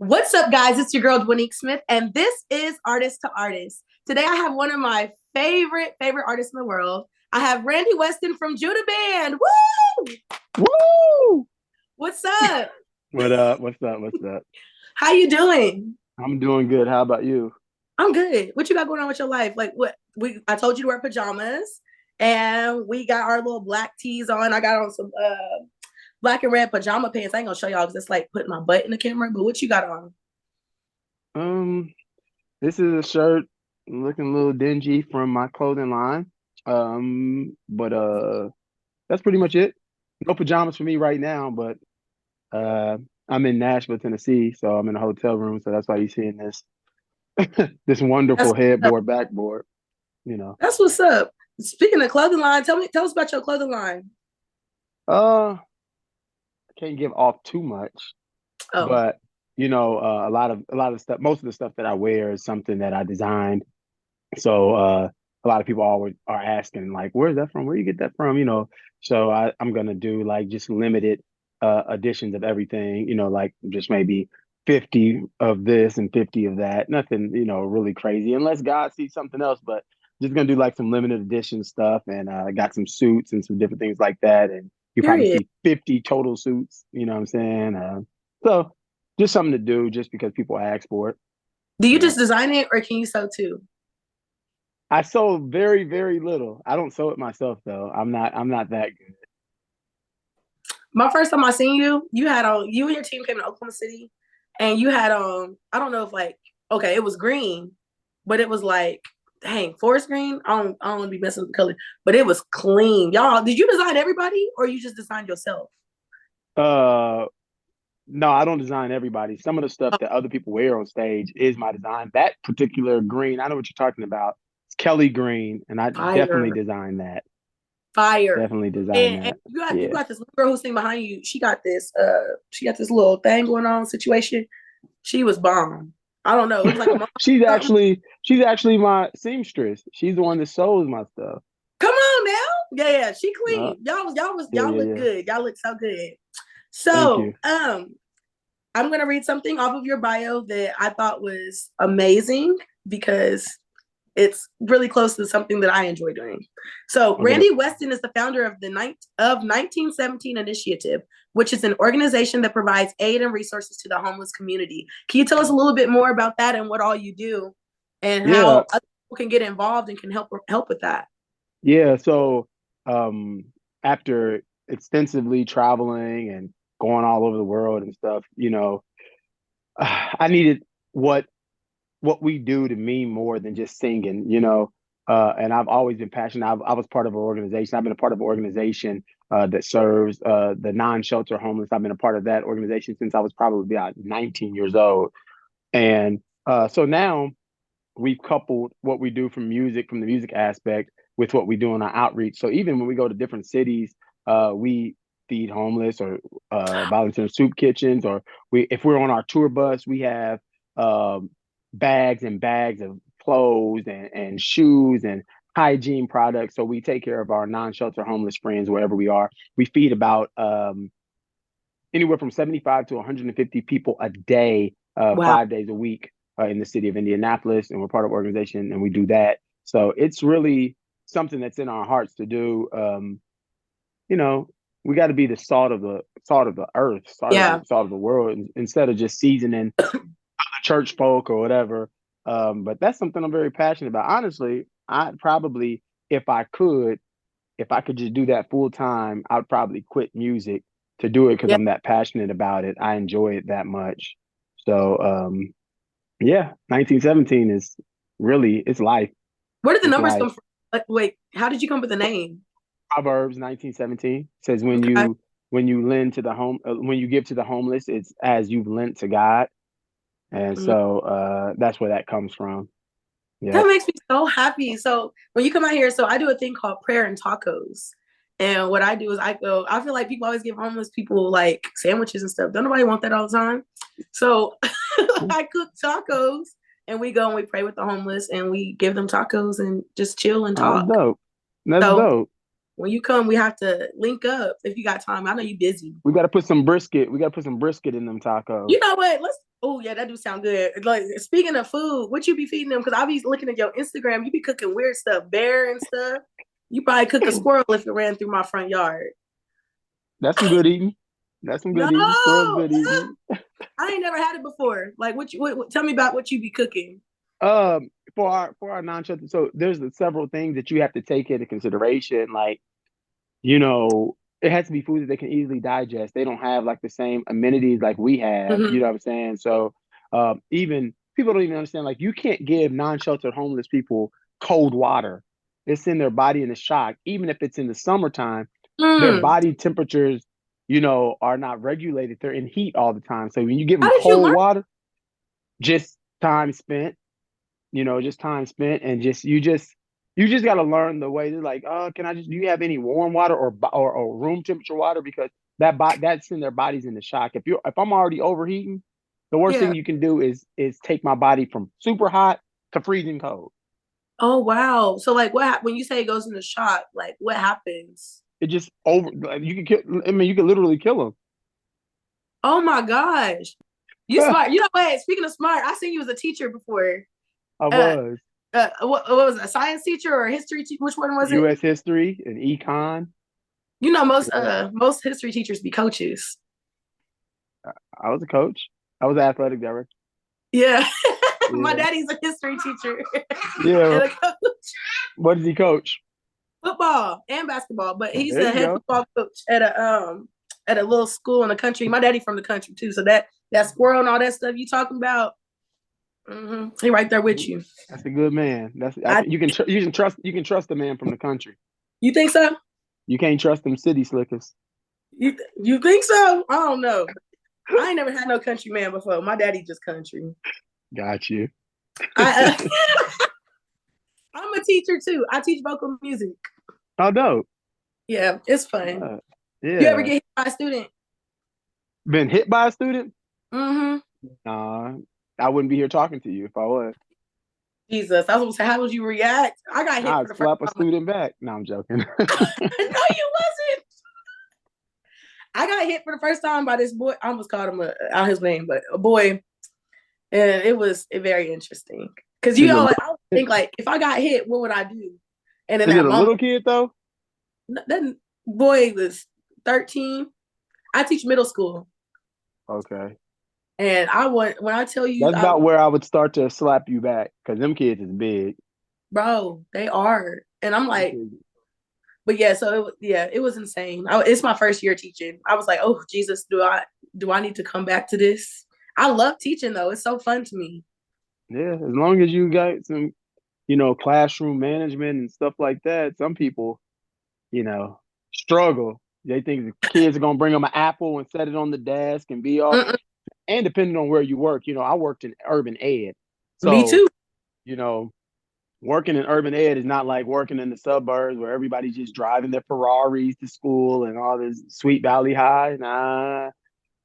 What's up, guys? It's your girl Dwanique Smith, and this is Artist to Artist. Today, I have one of my favorite artists in the world. I have Randy Weston from Judah Band. Woo! Woo! What's up? What up? What's up? What's up? How you doing? I'm doing good. How about you? I'm good. What you got going on with your life? Like what? I told you to wear pajamas, and we got our little black tees on. I got on some black and red pajama pants. I ain't gonna show y'all because it's like putting my butt in the camera. But what you got on? Um, this is a shirt looking a little dingy from my clothing line. But that's pretty much it. No pajamas for me right now, but uh I'm in Nashville, Tennessee, so I'm in a hotel room, so that's why you're seeing this That's wonderful headboard backboard, you know. that's what's up. Speaking of clothing line, tell us about your clothing line. I can't give off too much, Oh, but a lot of stuff, most of the stuff that I wear is something that I designed. So a lot of people always are asking like, where's that from? Where you get that from? So I'm gonna do like just limited editions of everything, like just maybe 50 of this and 50 of that. Nothing, really crazy unless God sees something else, but just gonna do like some limited edition stuff and I got some suits and some different things like that. And you probably period. see 50 total suits, you know what I'm saying? So just something to do just because people ask for it. Do you Yeah. just design it or can you sew too? I sold very, very little. I don't sew it myself though. I'm not that good. My first time I seen you, you and your team came to Oklahoma City and you had I don't know if like okay, it was green, but it was like dang, forest green. I don't want to be messing with the color, but it was clean. Y'all, did you design everybody or you just designed yourself? Uh no, I don't design everybody. Some of the stuff that other people wear on stage is my design. That particular green, I know what you're talking about. It's Kelly green, and I definitely Fire. designed that. Fire. Definitely designed And that. you Yeah. got this little girl who's sitting behind you. She got this little thing going on situation. She was bomb. I don't know. It was like a mom She's or something. actually she's actually my seamstress. She's the one that sews my stuff. Come on now. Yeah, yeah. She Uh, clean. yeah, Y'all yeah, look yeah. good. Y'all look so good. Thank So you. I'm gonna read something off of your bio that I thought was amazing because it's really close to something that I enjoy doing. So, Okay. Randy Weston is the founder of the 1917 Initiative, which is an organization that provides aid and resources to the homeless community. Can you tell us a little bit more about that and what all you do, and Yeah, how other people can get involved and can help with that? yeah. So um after extensively traveling and going all over the world and stuff, I needed what what we do to mean more than just singing. And I've always been passionate. I was part of an organization. I've been a part of an organization that serves the non-shelter homeless. I've been a part of that organization since I was probably about 19 years old. And so now we've coupled what we do from the music aspect, with what we do in our outreach. So even when we go to different cities, we feed homeless or volunteer in soup kitchens, or if we're on our tour bus, we have um, bags and bags of clothes and shoes and hygiene products. So we take care of our non-shelter homeless friends wherever we are. We feed about anywhere from 75 to 150 people a day, Wow. 5 days a week in the city of Indianapolis. And we're part of an organization and we do that. So it's really something that's in our hearts to do. You know, we got to be the salt of the earth, Yeah. salt of the world, instead of just seasoning church folk or whatever. But that's something I'm very passionate about. Honestly, I probably, if I could, if I could just do that full time, I'd probably quit music to do it because Yeah. I'm that passionate about it. I enjoy it that much. So yeah, 1917 is really it's life. Where did the It's numbers life. come from? Like, wait, how did you come up with the name? Proverbs 1917 says Okay. when you lend to the home when you give to the homeless, it's as you've lent to God. And Mhm. so that's where that comes from. That Yep. makes me so happy. So when you come out here, so I do a thing called prayer and tacos. And what I do is I feel like people always give homeless people like sandwiches and stuff. Don't nobody want that all the time. So I cook tacos and we go and we pray with the homeless and we give them tacos and just chill and Oh, that's talk. dope. That's So dope. When you come, we have to link up if you got time. I know you busy. We got to put some brisket. We got to put some brisket in them tacos. You know what? Let's. Oh yeah, that do sound good. Like speaking of food, what you be feeding them? Because I be looking at your Instagram. You be cooking weird stuff, bear and stuff. You probably cook a squirrel if it ran through my front yard. That's some good eating. That's some No, good eating. Squirrel's good eating. I ain't never had it before. Like, tell me about what you be cooking. For our non-children, so there's several things that you have to take into consideration. Like, you know, it has to be food that they can easily digest. They don't have like the same amenities like we have. You Mm-hmm. know what I'm saying? So, even people don't even understand. Like, you can't give non-sheltered homeless people cold water. It's in their body and it's shock. Even if it's in the summertime, their Mm. body temperatures, are not regulated. They're in heat all the time. So when you give them How did you cold learn? water, just time spent, just time spent, and you just got to learn the way. They're like, oh, can I just? Do you have any warm water or room temperature water? Because that's in their bodies in the shock. If I'm already overheating, the worst Yeah. thing you can do is take my body from super hot to freezing cold. Oh wow. So like, when you say it goes into shock? Like, what happens? It just over. Like, you can kill. I mean, you can literally kill Oh my gosh. You them. smart. You know what? Speaking of smart, I seen you as a teacher before. I Uh, was what was it? A science teacher or a history teacher? Which one was it? U.S. history and econ. You know, most Yeah, most history teachers be coaches. I was a coach. I was an athletic director. Yeah. My Yeah, daddy's a history teacher yeah. and a coach, What does he coach? football and basketball, but he's There a you head go. football coach at a little school in the country. My daddy from the country too, so that squirrel and all that stuff you talking about, he right there with you. That's a good man. I You can trust the man from the country. You think so? You can't trust them city slickers. You think so? I don't know. I ain't never had no country man before. My daddy just country. Got you. I I'm a teacher too. I teach vocal music. Oh no. Yeah, it's fun. Uh, You ever yeah. get hit by a student? Been hit by a student? Mm-hmm. Nah. I wouldn't be here talking to you if I was. Jesus, I was gonna say, how would you react? I got hit for I'd the first slap a time. student back. No, I'm joking. No, you wasn't. I got hit for the first time by this boy. I almost called him out his name, but a boy, and it was very interesting because Is like I would it think like if I got hit, what would I do? And in is it that a moment, little kid though? that boy was 13. I teach middle school, Okay. and I want when I tell you, That's about where I would start to slap you back because them kids is big. bro, they are, and I'm Them like, kids- but yeah, so it was insane. It's my first year teaching. I was like, oh Jesus, do I need to come back to this? I love teaching though; it's so fun to me. Yeah, as long as you got some, classroom management and stuff like that, some people, struggle. They think the kids are gonna bring them an apple and set it on the desk and be all. Mm-mm. And depending on where you work, I worked in urban ed, Me so too. you know, working in urban ed is not like working in the suburbs where everybody's just driving their Ferraris to school and all this Sweet Valley High. Nah,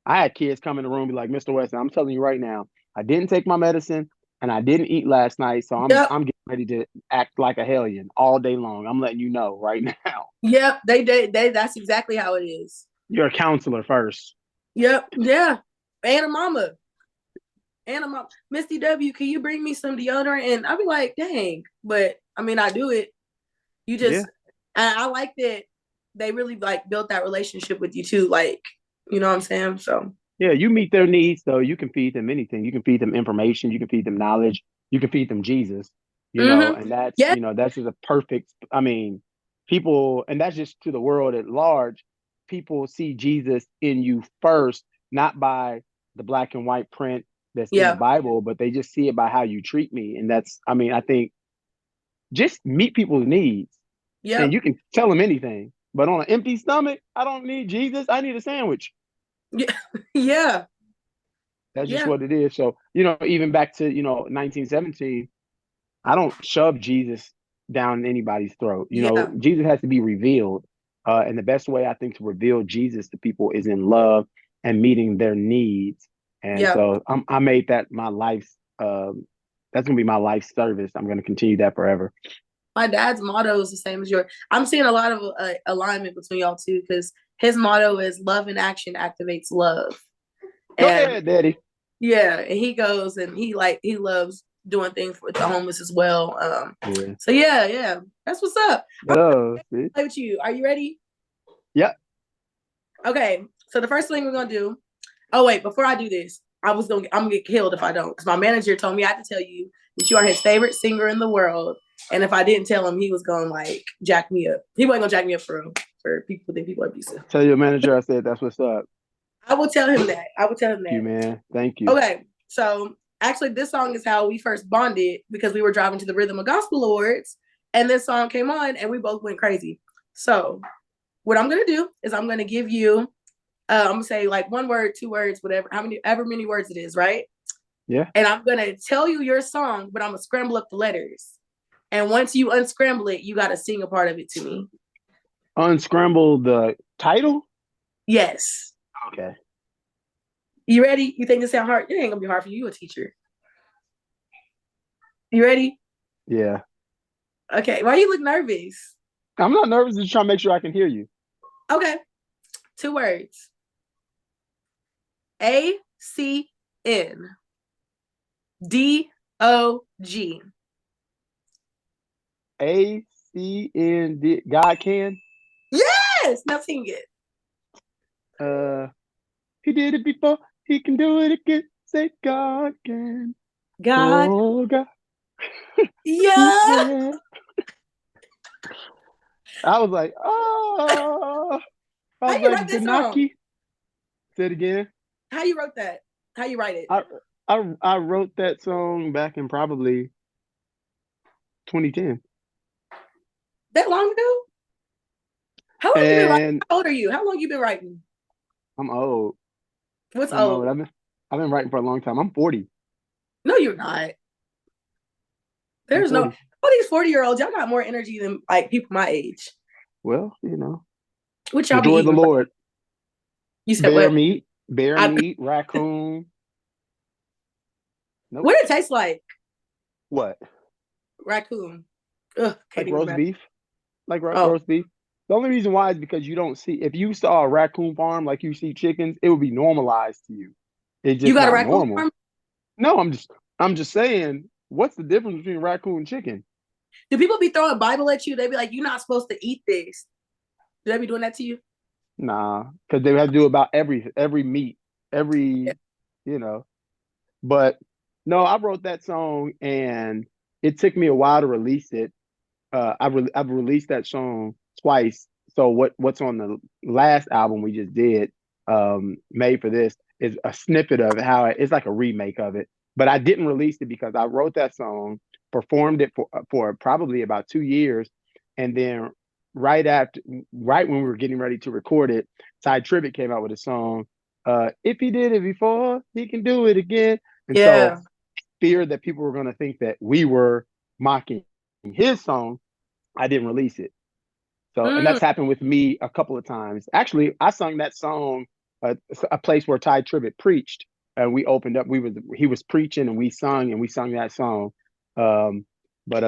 I had kids come in the room and be like, Mr. Weston, I'm telling you right now, I didn't take my medicine and I didn't eat last night, so I'm Yep. I'm getting ready to act like a hellion all day long. I'm letting you know right now. Yep. They that's exactly how it is. You're a counselor first. Yep. Yeah. And a mama. And a mom. Misty W, can you bring me some deodorant? And I'll be like, dang. But I mean, I do it. You Yeah. just I like that they really like built that relationship with you too. Like, you know what I'm saying? So Yeah, you meet their needs, though. You can feed them anything. You can feed them information. You can feed them knowledge. You can feed them Jesus. And that's yeah, that's just a perfect. I mean, people, and that's just to the world at large. People see Jesus in you first, not by the black and white print that's in the yeah, Bible, but they just see it by how you treat me. And that's, I mean, I think just meet people's needs, and yep, you can tell them anything. But on an empty stomach, I don't need Jesus. I need a sandwich. yeah, yeah, That's just yeah, what it is. So, even back to, 1917, I don't shove Jesus down anybody's throat. yeah, Jesus has to be revealed. And the best way I think to reveal Jesus to people is in love and meeting their needs. And yeah. so I made that my life's, that's going to be my life service. I'm going to continue that forever. My dad's motto is the same as yours. I'm seeing a lot of alignment between y'all two because his motto is love in action activates love. Go And ahead, Daddy. yeah, and he goes and he loves doing things with the homeless as well. Yeah. So yeah, that's what's up. I'm Oh, gonna see? play with you. Are you ready? Yeah. Okay. So the first thing we're gonna do. Oh wait, before I do this, I'm gonna get killed if I don't. Because my manager told me I had to tell you that you are his favorite singer in the world. And if I didn't tell him, he was gonna like jack me up. He wasn't gonna jack me up for people who think people are abusive. Tell your manager I said that's what's up. I will tell him that. I will tell him Thank you, that. man. Thank you. Okay. So actually this song is how we first bonded because we were driving to the Rhythm of Gospel Awards and this song came on and we both went crazy. So what I'm gonna do is I'm gonna give you I'm gonna say like one word, two words, whatever, ever many words it is, right? Yeah. And I'm gonna tell you your song, but I'm gonna scramble up the letters. And once you unscramble it, you gotta sing a part of it to me. Unscramble the title? Yes. Okay. You ready? You think this sound hard? It ain't gonna be hard for you. You a teacher. You ready? Yeah. Okay. Why you look nervous? I'm not nervous, just trying to make sure I can hear you. Okay. Two words. ACN DOG. ACN God can. Yes. Now sing it. He did it before. He can do it again. Say God can. God. Oh God. Yeah. Yeah. I was like, oh. I How was you like, write that song? Dwanique. Say it again. How you wrote that? How you write it? I wrote that song back in probably 2010. That long ago? How long you been writing? And How old are you? How long you been writing? I'm old. What's I'm old. old? I've been writing for a long time. I'm 40. No, you're not. I'm There's no 40. all these 40-year-olds, y'all got more energy than like people my age. Well, What the y'all be joy of the eating? Lord. You said what? Bear I, meat, raccoon. Nope. what it tastes like? What? Raccoon. Ugh, can't Like even roast imagine. beef? Like Oh, roast beef? The only reason why is because you don't see, if you saw a raccoon farm like you see chickens, it would be normalized to you. It's you just got a not raccoon normal. farm? No, I'm just saying, what's the difference between raccoon and chicken? Do people be throwing Bible at you? They be like, "You're not supposed to eat this." Do they be doing that to you? Nah, because they have to do about every meat, Yeah. every, you know. But no, I wrote that song and it took me a while to release it. I've released that song twice. So what's on the last album we just did, made for this, is a snippet of how it's like a remake of it. But I didn't release it because I wrote that song, performed it for probably about 2 years, and then right when we were getting ready to record it, Ty Tribbett came out with a song. If he did it before, he can do it again. And so Yeah. fear that people were going to think that we were mocking his song, I didn't release it. So, and Mm, that's happened with me a couple of times. Actually, I sung that song a place where Ty Tribbett preached, and we opened up. He was preaching, and we sung that song. Um, but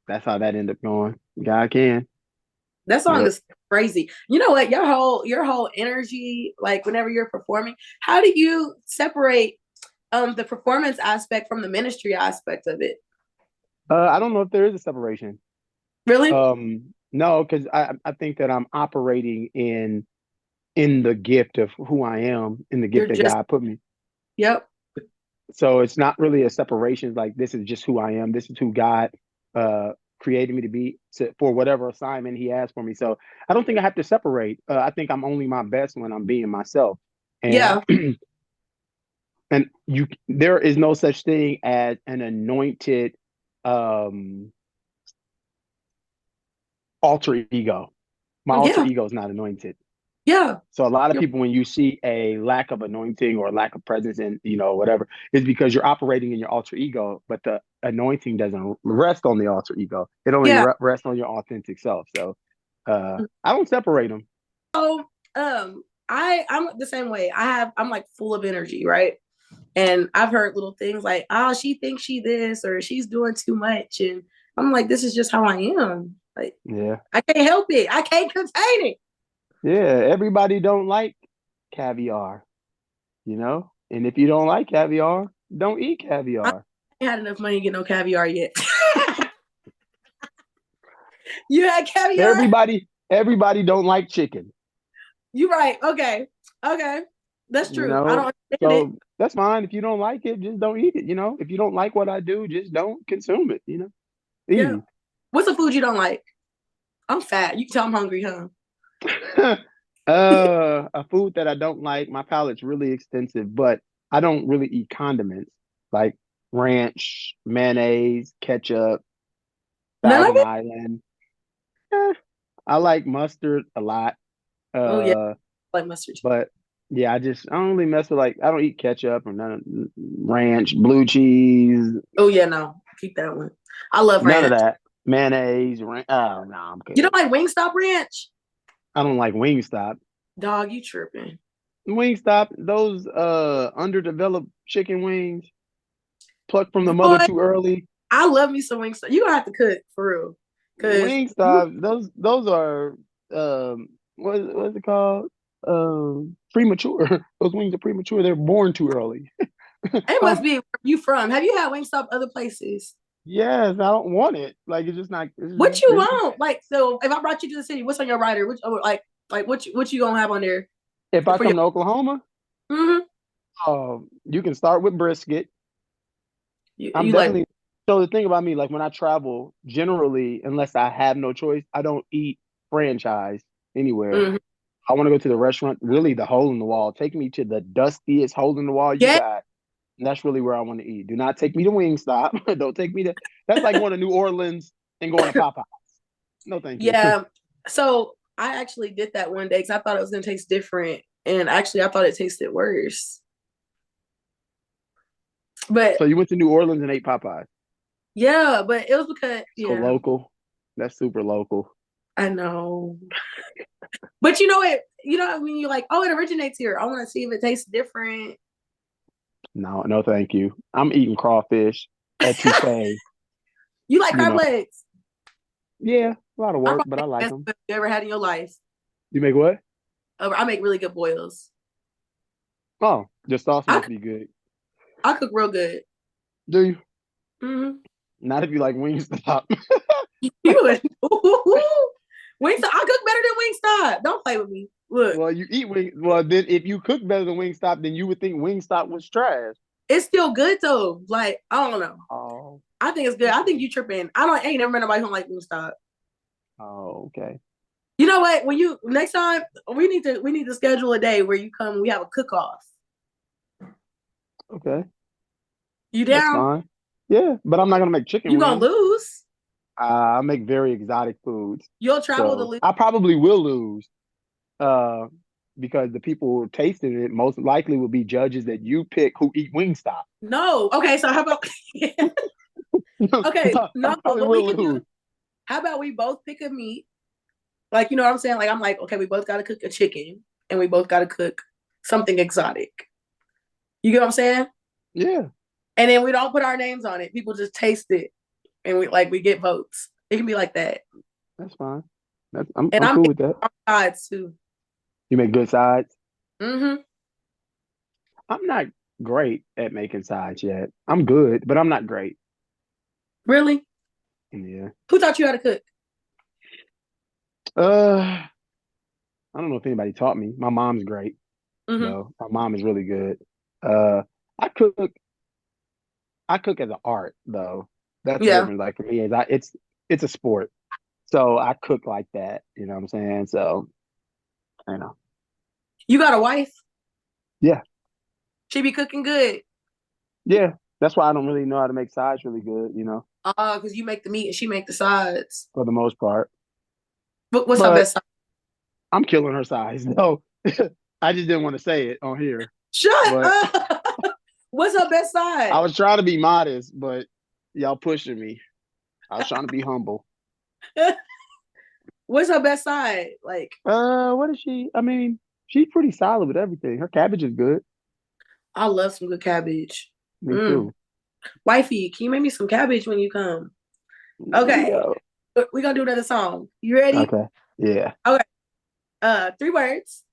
that's how that ended up going. God can. that song Yep. is crazy. You know what? Your whole energy, like whenever you're performing, how do you separate the performance aspect from the ministry aspect of it? I don't know if there is a separation. Really? No, because I think that I'm operating in the gift of who I am, in the gift You're that just God put me. yep. So it's not really a separation. Like, this is just who I am. This is who God uh, created me to be for whatever assignment He has for me. So I don't think I have to separate. I think I'm only my best when I'm being myself. And Yeah. and there is no such thing as an anointed um, alter ego. My alter Yeah. ego is not anointed. Yeah. So a lot of You're, people, when you see a lack of anointing or lack of presence in, whatever, is because you're operating in your alter ego, but the anointing doesn't rest on the alter ego. It only yeah. rests on your authentic self. So I don't separate them. So I'm the same way. I'm like full of energy, right? And I've heard little things like, oh, she thinks she this or she's doing too much. And I'm like, this is just how I am. Like, Yeah. I can't help it. I can't contain it. Yeah. Everybody don't like caviar, you know? And if you don't like caviar, don't eat I caviar. ain't had enough money to get no caviar yet. You had caviar? Everybody don't like chicken, You right. Okay. Okay. That's you true. I know? don't understand it. So that's fine. If you don't like it, just don't eat it, you know? If you don't like what I do, just don't consume it, you know? Yeah. Easy. What's the food you don't like? I'm fat. You can tell I'm hungry, huh? A food that I don't like, my palate's really extensive, but I don't really eat condiments like ranch, mayonnaise, ketchup, None of Thousand it? Island. Eh, I like mustard a lot. Oh yeah, Uh, I like mustard. but yeah, I don't really mess with like I don't eat ketchup or none of ranch, blue cheese, Oh yeah, no. Keep that one. I love none of ranch. that. Mayonnaise, ranch. Oh no, I'm You good. don't like Wingstop ranch? I don't like Wingstop. Dog, you tripping. Wingstop, those underdeveloped chicken wings plucked from the mother Boy, too early. I love me some Wingstop. You gonna have to cook for real. Cause you Wingstop, those are what's it called? Premature. Those wings are premature. They're born too early. it must be where you from. Have you had Wingstop other places? Yes, I don't want it. Like it's just not. What you It's just want? Like, so if I brought you to the city, what's on your rider? Which like what you gonna have on there if I for your come to Oklahoma, mm-hmm. you can start with brisket. I'm You like definitely. So the thing about me, like when I travel, generally, unless I have no choice, I don't eat franchise anywhere. mm-hmm. I want to go to the restaurant, really the hole in the wall. Take me to the dustiest hole in the wall you Yeah, got. And that's really where I want to eat. Do not take me to Wingstop. Don't take me to. That's like going to New Orleans and going to Popeyes. No, thank you. yeah. So I actually did that one day because I thought it was gonna taste different. And actually I thought it tasted worse. But So you went to New Orleans and ate Popeyes. yeah, but it was because So yeah, local. That's super local. I know. But you know it, you know, I mean you're like, oh, it originates here. I want to see if it tastes different. No, no, thank you. I'm eating crawfish at Touquet. You like You crab know, legs. yeah, a lot of I'm work, but probably I the like best them. cook you ever had in your life. You make what? I make really good boils. Oh, the sauce I must be good. I cook real good. Do you? Mm-hmm. Not if you like Wingstop. You would. Wingstop. I cook better than Wingstop. Don't play with me. Look, Well, you eat wing. Well, then if you cook better than Wingstop, then you would think Wingstop was trash. it's still good though. Like I don't know. Oh, I think it's good. I think you tripping. I ain't never met nobody who don't like Wingstop. oh, okay, You know what? When you next time we need to schedule a day where you come. We have a cook off. okay, You that's down? fine. Yeah, but I'm not gonna make chicken You gonna wings. lose? I make very exotic foods, You'll travel to so lose. I probably will lose. Uh, because the people tasting it most likely will be judges that you pick who eat Wingstop. No. Okay. So how about? Okay. I No. probably What we will can do? lose. How about we both pick a meat? Like you know what I'm saying? Like I'm like, okay, we both got to cook a chicken, and we both got to cook something exotic. You get what I'm saying? Yeah, And then we don't put our names on it. People just taste it, and we get votes. It can be like that. that's fine. And I'm I'm cool with that. sides too. You make good sides. Mm-hmm. I'm not great at making sides yet. I'm good, but I'm not great. Really? Yeah. Who taught you how to cook? I don't know if anybody taught me. My mom's great, Mm-hmm. though. My mom is really good. Uh, I cook. I cook as an art, though. That's the Yeah. difference. Like for me, it's a sport. So I cook like that. You know what I'm saying? So you know, You got a wife? yeah, She be cooking good. yeah. That's why I don't really know how to make sides really good. You know, Because you make the meat and she make the sides. for the most part. What's her But best side? I'm killing her sides. No, I just didn't want to say it on here. Shut But up. What's her best I side? was trying to be modest, but y'all pushing me. I was trying to be humble. What's her best side? Like, What is she? I mean, she's pretty solid with everything. Her cabbage is good. I love some good cabbage. Me Mm. too. Wifey, can you make me some cabbage when you come? Okay. Yo. We're gonna do another song. You ready? Okay. Yeah. Okay. 3 words.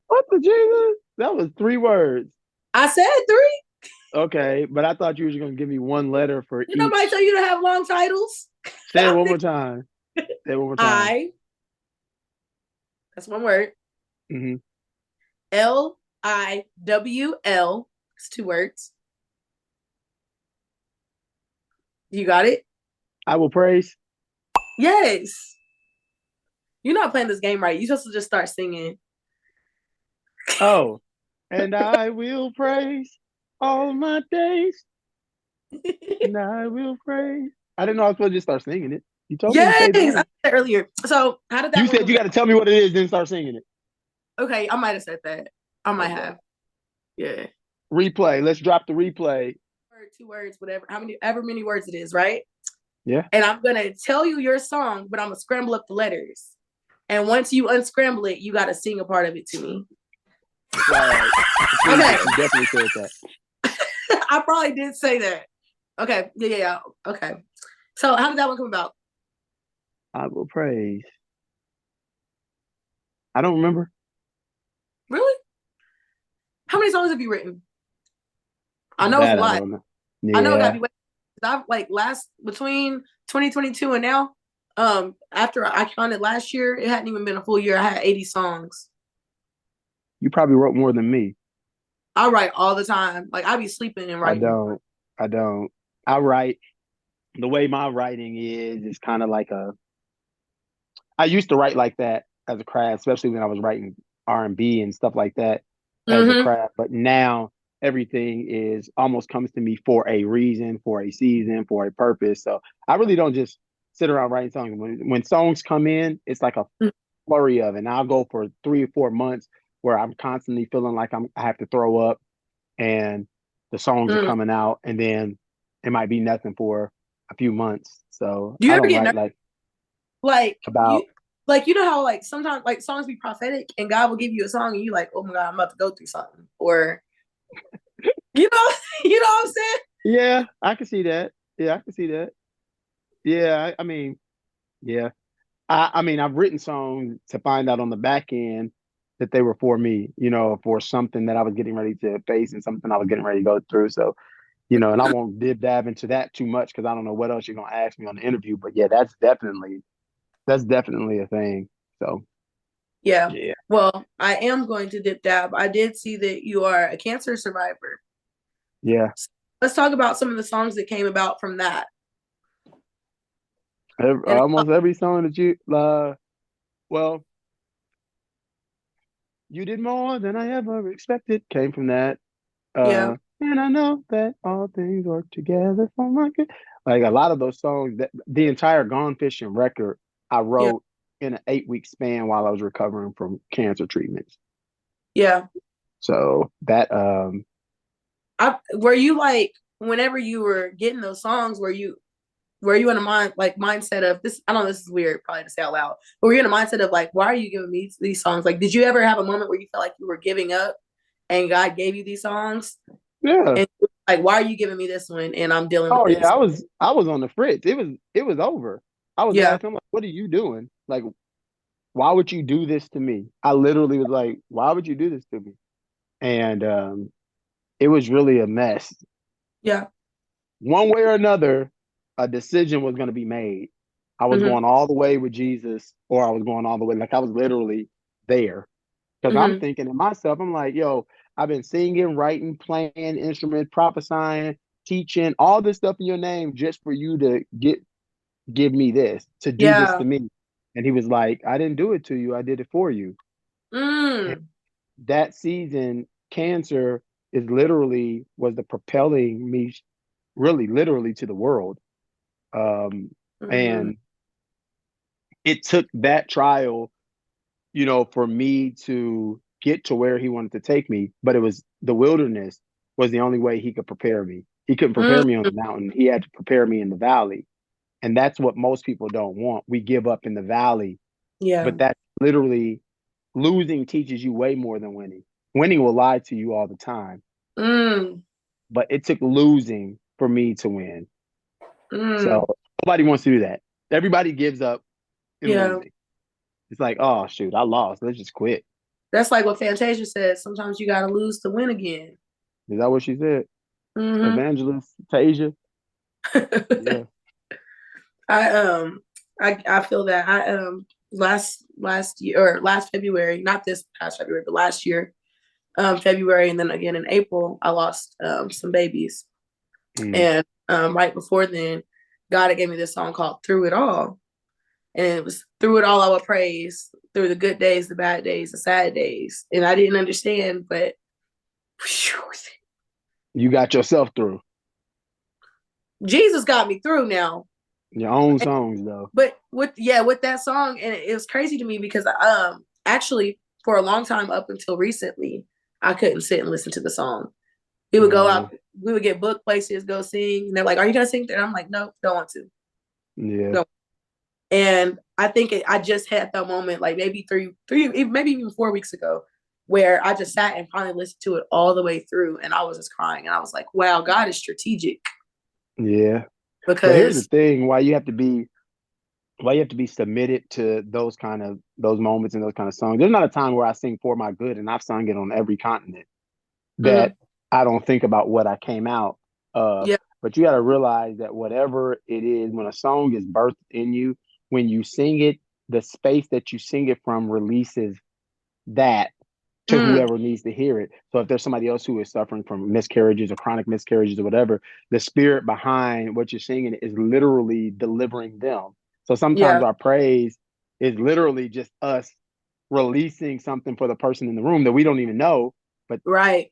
What the Jesus? That was 3 words. I said three. Okay, but I thought you were just gonna give me one letter for Did nobody tell each. you to have long titles? Say it one more time. Say it one more time. I, that's one word. Hmm. Liwl. It's 2 words. You got it? I will praise. Yes. You're not playing this game right. You're supposed to just start singing. Oh, and I will praise all my days, and I will praise. I didn't know I was supposed to just start singing it. You told me to Yes, say the I said word. that earlier. So how did that You one said come you got about? to tell me what it is, then start singing it. Okay, I might have said that. I might Okay. have. Yeah. Replay. Let's drop the replay. 2 words, whatever, ever many words it is, right? Yeah. And I'm gonna tell you your song, but I'm gonna scramble up the letters. And once you unscramble it, you gotta sing a part of it to me. Flag. Okay. You definitely said that. I probably did say that. Okay. Yeah. Okay. So how did that one come about? I will praise. I don't remember. Really? How many songs have you written? I know it's a That I lot. don't know. I know it gotta Yeah. be. I've like last between 2022 and now. After I counted last year, it hadn't even been a full year. I had 80 songs. You probably wrote more than me. I write all the time. Like I be sleeping and I writing. don't. I don't. I write the way my writing is kind of like a I used to write like that as a craft, especially when I was writing R&B and stuff like that as a Mm-hmm. craft. But now everything is almost comes to me for a reason, for a season, for a purpose. So I really don't just sit around writing songs. When songs come in, it's like a flurry of it. And I'll go for 3 or 4 months where I'm constantly feeling like I have to throw up and the songs are Mm-hmm. coming out and then it might be nothing for a few months. So Do you I ever don't get write nervous? like Like about you know how like sometimes like songs be prophetic and God will give you a song and you like, oh my God, I'm about to go through something. Or you know, you know what I'm saying? yeah, I can see that. Yeah, I can see that. Yeah, I mean, yeah. I mean, I've written songs to find out on the back end that they were for me, for something that I was getting ready to face and something I was getting ready to go through. So, and I won't dab into that too much because I don't know what else you're gonna ask me on the interview. But yeah, that's definitely a thing. So Yeah. yeah, Well, I am going to dip dab. I did see that you are a cancer survivor. yeah. So let's talk about some of the songs that came about from that. And Almost every song that well, you did more than I ever expected came from that. yeah, And I know that all things work together for my good. Like a lot of those songs, that the entire Gone Fishing record, I yeah, wrote in an 8 week span while I was recovering from cancer treatments. yeah. So that, I were you like whenever you were getting those songs, were you in a mindset of this? I don't know, this is weird probably to say out loud, but were you in a mindset of like, why are you giving me these songs? Like, did you ever have a moment where you felt like you were giving up and God gave you these songs? yeah. And like, why are you giving me this one and I'm dealing with Oh yeah, this? I was on the fritz. It was over. I was Yeah. asking him like, what are you doing? Like, why would you do this to me? I literally was like, why would you do this to me? And it was really a mess. Yeah. One way or another, a decision was going to be made. I was Mm-hmm. going all the way with Jesus, or I was going all the way. Like I was literally there. Because I'm Mm-hmm. thinking to myself, I'm like, yo, I've been singing, writing, playing instruments, prophesying, teaching, all this stuff in your name just for you to give me this, to do this Yeah. to me. And he was like, I didn't do it to you, I did it for you. And Mm. that season, cancer is literally was the propelling me really literally to the world. Mm. And it took that trial, for me to get to where he wanted to take me. But it was the wilderness was the only way he could prepare me. He couldn't prepare me on Mm, the mountain. He had to prepare me in the valley. And that's what most people don't want. We give up in the valley, yeah. but that's literally losing teaches you way more than winning. Winning will lie to you all the time, Mm, but it took losing for me to win. So mm, nobody wants to do that. Everybody gives up in yeah. losing. It's like, oh shoot, I lost. Let's just quit. That's like what Fantasia said. Sometimes you got to lose to win again. Is that what she said? Hmm. Evangelist Tasia? Yeah. I I feel that I last year or last February, not this past February, but last year, February, and then again in April, I lost some babies. Mm. And right before then, God had gave me this song called "Through It All," and it was through it all I will praise, through the good days, the bad days, the sad days, and I didn't understand, but whew, You got yourself through Jesus got me through now. your own songs though. But with that song, and it was crazy to me because actually for a long time up until recently, I couldn't sit and listen to the song. We would go Uh, out, we would get booked places, go sing, and they're like, "Are you gonna sing?" And I'm like, "No, don't want to." yeah. Don't. And I think I just had that moment, like maybe maybe even 4 weeks ago, where I just sat and finally listened to it all the way through, and I was just crying, and I was like, "Wow, God is strategic." Yeah. But here's the Because thing, why you have to be submitted to those moments and those kind of songs. There's not a time where I sing For My Good, and I've sung it on every continent, that mhm, I don't think about what I came out of. yeah, But you got to realize that whatever it is, when a song is birthed in you, when you sing it, the space that you sing it from releases that to mm, whoever needs to hear it. So if there's somebody else who is suffering from miscarriages or chronic miscarriages or whatever, the spirit behind what you're singing is literally delivering them. So sometimes yeah, our praise is literally just us releasing something for the person in the room that we don't even know, but right.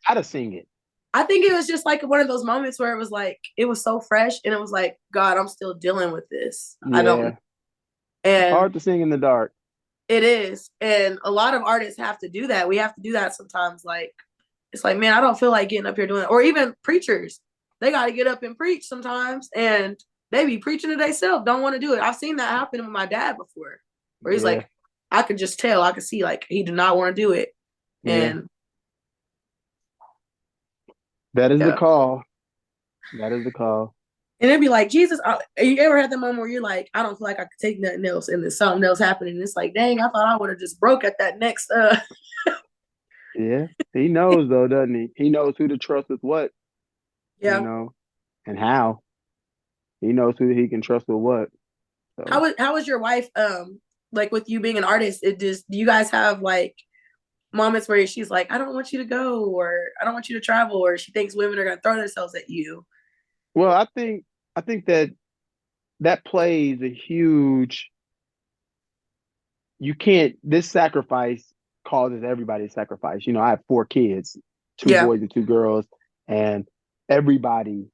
how to sing it. I think it was just like one of those moments where it was like it was so fresh, and it was like, God, I'm still dealing with this. I don't, Yeah. It's and hard to sing in the dark. it is, and a lot of artists have to do that. We have to do that sometimes. Like it's like, man, I don't feel like getting up here doing it. Or even preachers, they got to get up and preach sometimes, and they be preaching to themselves, don't want to do it. I've seen that happen with my dad before, where he's Yeah. like, I could just tell, I could see like he did not want to do it, Yeah. and That is the yeah. call. That is the call. And it'd be like, Jesus, you ever had that moment where you're like, I don't feel like I could take nothing else, and then something else happening, and it's like, dang, I thought I would have just broke at that next Yeah. He knows though, doesn't he? He knows who to trust with what, you yeah. know, and how. He knows who he can trust with what. So How was your wife like with you being an artist? It just, do you guys have like moments where she's like, I don't want you to go, or I don't want you to travel, or she thinks women are gonna throw themselves at you? well, I think that that plays a huge you can't this sacrifice causes everybody to sacrifice. You know, I have 4 kids, two Yeah, boys and 2 girls, and everybody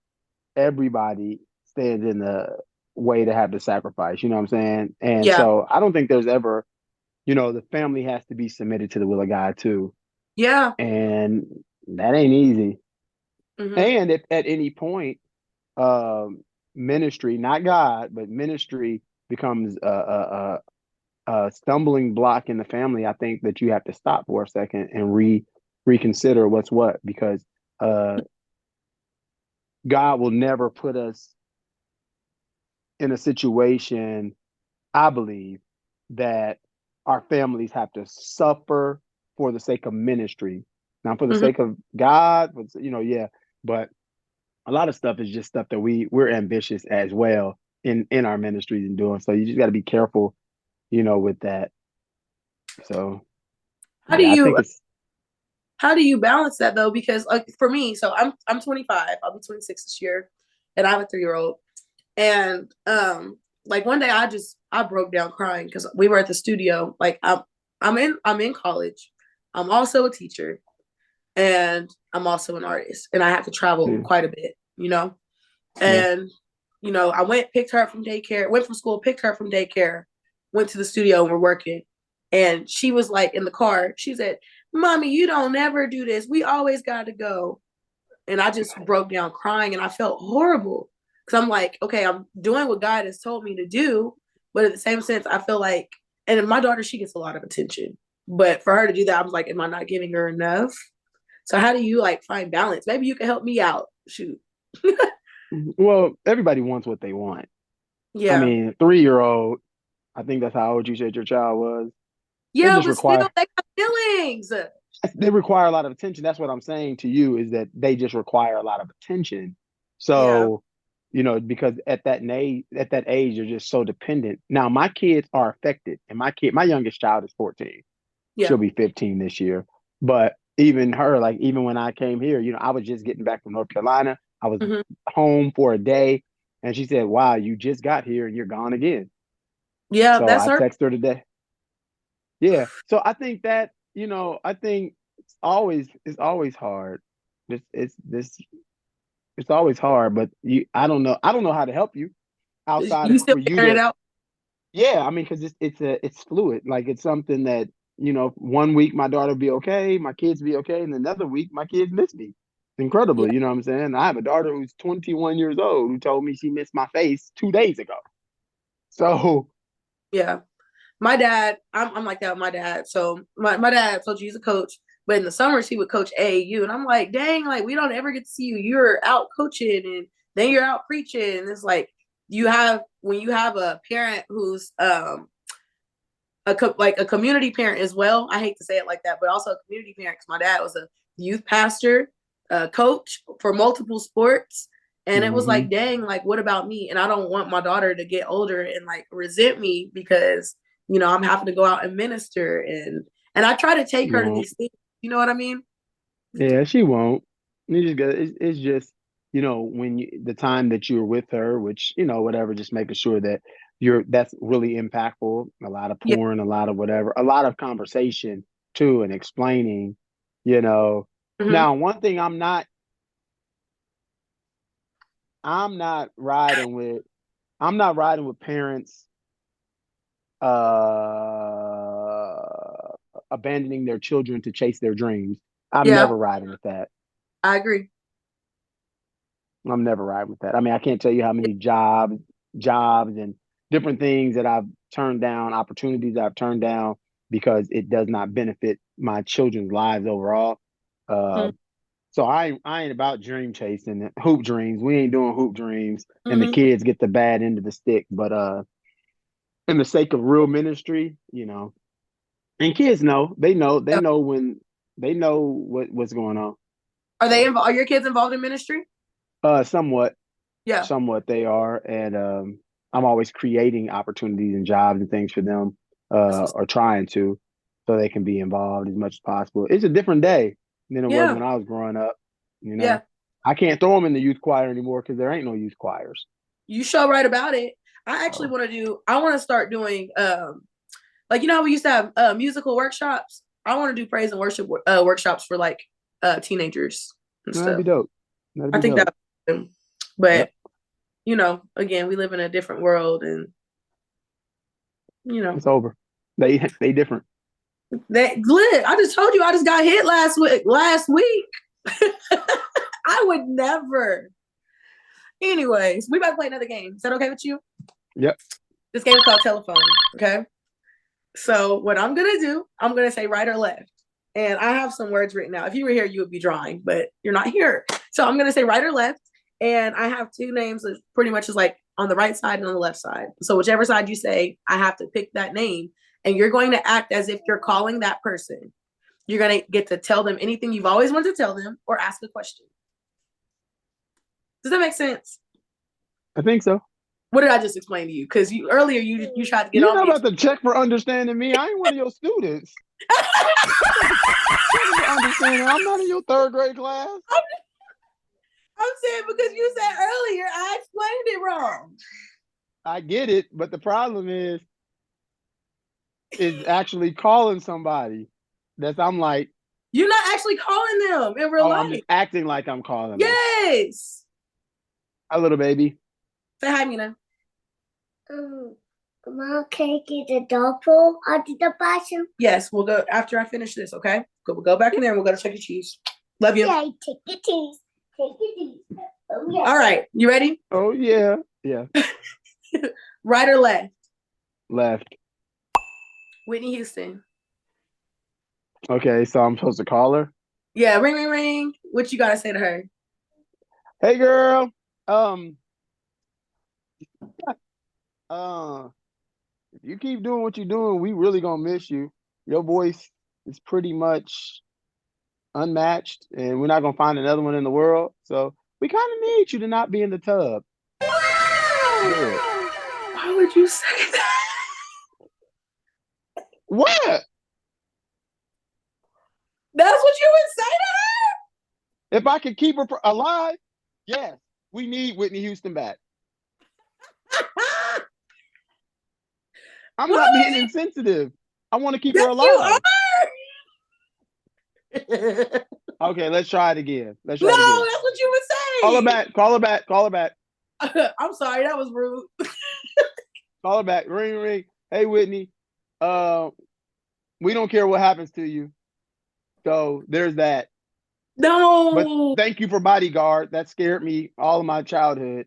everybody stands in the way to have the sacrifice, you know what I'm saying? And yeah, so I don't think there's ever, the family has to be submitted to the will of God too. yeah. And that ain't easy. Hmm. And if at any point ministry, not God, but ministry becomes a stumbling block in the family, I think that you have to stop for a second and reconsider what's what, because uh, God will never put us in a situation, I believe, that our families have to suffer for the sake of ministry, not for the Hmm. sake of God, but yeah. But a lot of stuff is just stuff that we're ambitious as well in our ministries and doing. So you just got to be careful, with that. So How do yeah, I you think it's how do you balance that though? Because like for me, so I'm 25. I'll be 26 this year, and I have a 3 year old. And like one day I broke down crying because we were at the studio. Like I'm in college. I'm also a teacher, and I'm also an artist, and I have to travel yeah, quite a bit, you know. yeah, And I picked her up from daycare, went from school, picked her from daycare, went to the studio, and we're working. And she was like in the car. She said, "Mommy, you don't never do this. We always got to go." And I just broke down crying and I felt horrible. Because I'm like, okay, I'm doing what God has told me to do. But at the same sense, I feel like, and my daughter, she gets a lot of attention. But for her to do that, I was like, am I not giving her enough? So how do you like find balance? Maybe you can help me out. Shoot. Well, everybody wants what they want. I Yeah. mean, 3-year-old, I think that's how old you said your child was. They Yeah, just but still, require they got feelings. they require a lot of attention. That's what I'm saying to you is that they just require a lot of attention. Yeah. So, because at that age, they're just so dependent. Now, my kids are affected, and my youngest child is 14. Yeah. She'll be 15 this year. But even her, like even when I came here, I was just getting back from North Carolina. I was Mm-hmm. home for a day, and she said, "Wow, you just got here and you're gone again." Yeah, So that's I her. text her today. Yeah. So I think that, I think it's always hard. It's always hard, but I don't know how to help you outside You of still for you figuring it to, out? yeah, I mean, because it's fluid. Like it's something that, one week my daughter be okay, my kids be okay, and another week my kids miss me. It's Yeah. incredible, you know what I'm saying? I have a daughter who's 21 years old who told me she missed my face 2 days ago. So Yeah. My dad, I'm like that with my dad. So my dad told you he's a coach, but in the summers he would coach AAU. And I'm like, dang, like we don't ever get to see you. You're out coaching and then you're out preaching. And it's like when you have a parent who's like a community parent as well. I hate to say it like that, but also a community parent because my dad was a youth pastor, coach for multiple sports. And it was like, mhm. dang, like, what about me? And I don't want my daughter to get older and like resent me because, I'm having to go out and minister and I try to take You her to won't. these things. You know what I mean? Yeah, she won't. You just got it's just, when the time that you're with her, which, whatever, just making sure that that's really impactful. A lot of Yeah. pouring, a lot of whatever, a lot of conversation too, and explaining, you know. Mm-hmm. Now, one thing I'm not riding with, I'm not riding with parents abandoning their children to chase their dreams. I'm Yeah, never riding with that. I agree. I'm never riding with that. I mean, I can't tell you how many jobs and different things that I've turned down, opportunities I've turned down because it does not benefit my children's lives overall. Uh, so I ain't about dream chasing and hoop dreams. We ain't doing hoop dreams, and the Mm-hmm. kids get the bad end of the stick. But in the sake of real ministry, and kids they Yeah. know when they know what's going on. So Are your kids involved in ministry? somewhat. Yeah. Somewhat they are, and I'm always creating opportunities and jobs and things for them, That's what's, or trying to, so they can be involved as much as possible. It's a different day than it was yeah. when I was growing up. You Yeah. know, I can't throw them in the youth choir anymore because there ain't no youth choirs. You show right about it. So I want to start doing like how we used to have musical workshops. I want to do praise and worship workshops for like teenagers and that'd be stuff. dope. That'd I be think dope. that, Yep. but again, we live in a different world, and you know It's over. They different. that lit. I just told you I just got hit last week. Last week, I would never. Anyways, we about to play another game. Is that okay with you? Yep. This game is called Telephone. Okay. So what I'm gonna do, I'm gonna say right or left. And I have some words written out. If you were here, you would be drawing, but you're not here. So I'm gonna say right or left. And I have two names that pretty much is like on the right side and on the left side. So whichever side you say, I have to pick that name. And you're going to act as if you're calling that person. You're gonna get to tell them anything you've always wanted to tell them or ask a question. Does that make sense? I think so. What did I just explain to you? Because you earlier you tried to get You're on not me. about to check for understanding me. I ain't one of your students. Checking for understanding. I'm not in your third grade class. I'm saying because you said earlier I explained it wrong. I get it, but the problem is actually calling somebody. I'm like, You're not actually calling them in real oh, I'm life. just acting like I'm calling them. Yes. Hi, little baby. Say hi, Mina. Mom, can I get the double out of the bathroom? Yes, we'll go after I finish this, okay? We'll go back in there and we'll go to Chuck E. Cheese. Love you. Yeah, take the cheese. Take it easy. Oh, yeah. All right, you ready? Oh yeah. Yeah. Right or left? Left. Whitney Houston. Okay, so I'm supposed to call her. Yeah, ring, ring, ring. What you gotta say to her? Hey girl. Uh if you keep doing what you're doing, we really gonna miss you. Your voice is pretty much unmatched, and we're not gonna find another one in the world. So we kind of need you to not be in the tub. Do it. Why would you say that? What? That's what you would say to If I could keep her alive, yes, we need Whitney Houston back. her? I'm What not was being insensitive. I want to keep her Yes, you alive. are. Okay, let's try it again. Let's No, try it again. that's what you would say. Call her back. Call her back. Call her back. I'm sorry, that was rude. Call her back. Ring, ring. Hey, Whitney. We don't care what happens to you. So there's that. But No. thank you for Bodyguard. That scared me all of my childhood.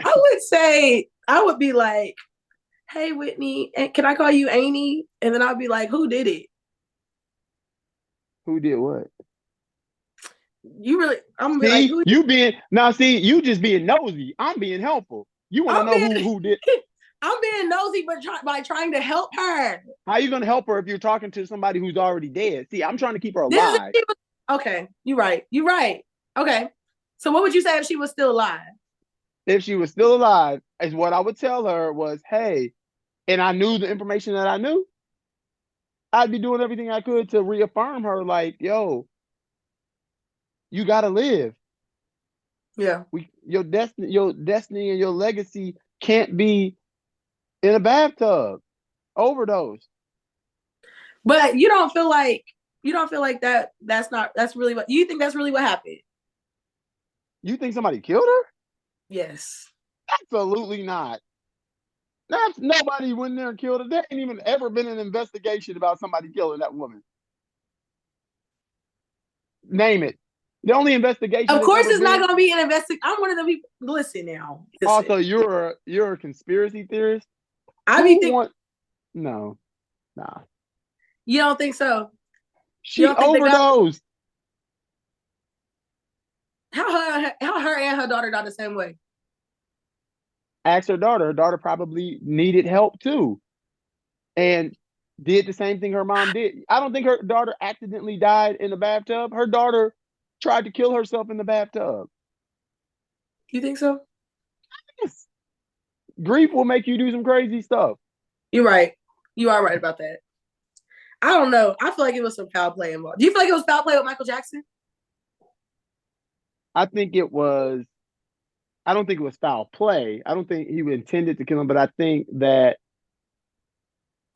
I would say, I would be like, hey, Whitney, can I call you Amy? And then I'll be like, who did it? Who did what? You really, I'm gonna be like, See, who did you being now. See, you just being nosy. I'm being helpful. You want to I'm know being- who did? I'm being nosy, but by trying to help her. How you gonna help her if you're talking to somebody who's already dead? See, I'm trying to keep her This is alive. okay, you're right. You're right. Okay. So what would you say if she was still alive? If she was still alive, is what I would tell her was, hey, and I knew the information that I knew, I'd be doing everything I could to reaffirm her, like, yo, you gotta live. Yeah. Your destiny and your legacy can't be in a bathtub. Overdose. But you don't feel like that's really what you think that's really what happened. You think somebody killed her? Yes. Absolutely not. That's nobody went there and killed her. There ain't even ever been an investigation about somebody killing that woman. Name it. The only investigation Of that's course ever it's not been. gonna be an investigation. I'm one of the people. Listen now. Listen. Also, you're a conspiracy theorist. I be Who think want? No, nah. you don't think so. You She don't think that God overdosed. how her and her daughter died the same way? Asked her daughter. Her daughter probably needed help too, and did the same thing her mom did. I don't think her daughter accidentally died in the bathtub. Her daughter tried to kill herself in the bathtub. You think so? Yes. Grief will make you do some crazy stuff. You're right. You are right about that. I don't know. I feel like it was some foul play involved. Do you feel like it was foul play with Michael Jackson? I think it was. I don't think it was foul play. I don't think he intended to kill him, but I think that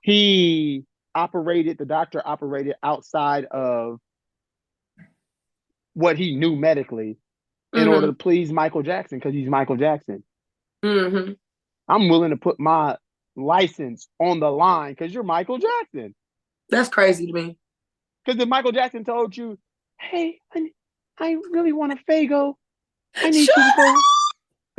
the doctor operated outside of what he knew medically in order to please Michael Jackson because he's Michael Jackson. Mm-hmm. I'm willing to put my license on the line because you're Michael Jackson. That's crazy to me. Because if Michael Jackson told you, hey, I really want a Fago. I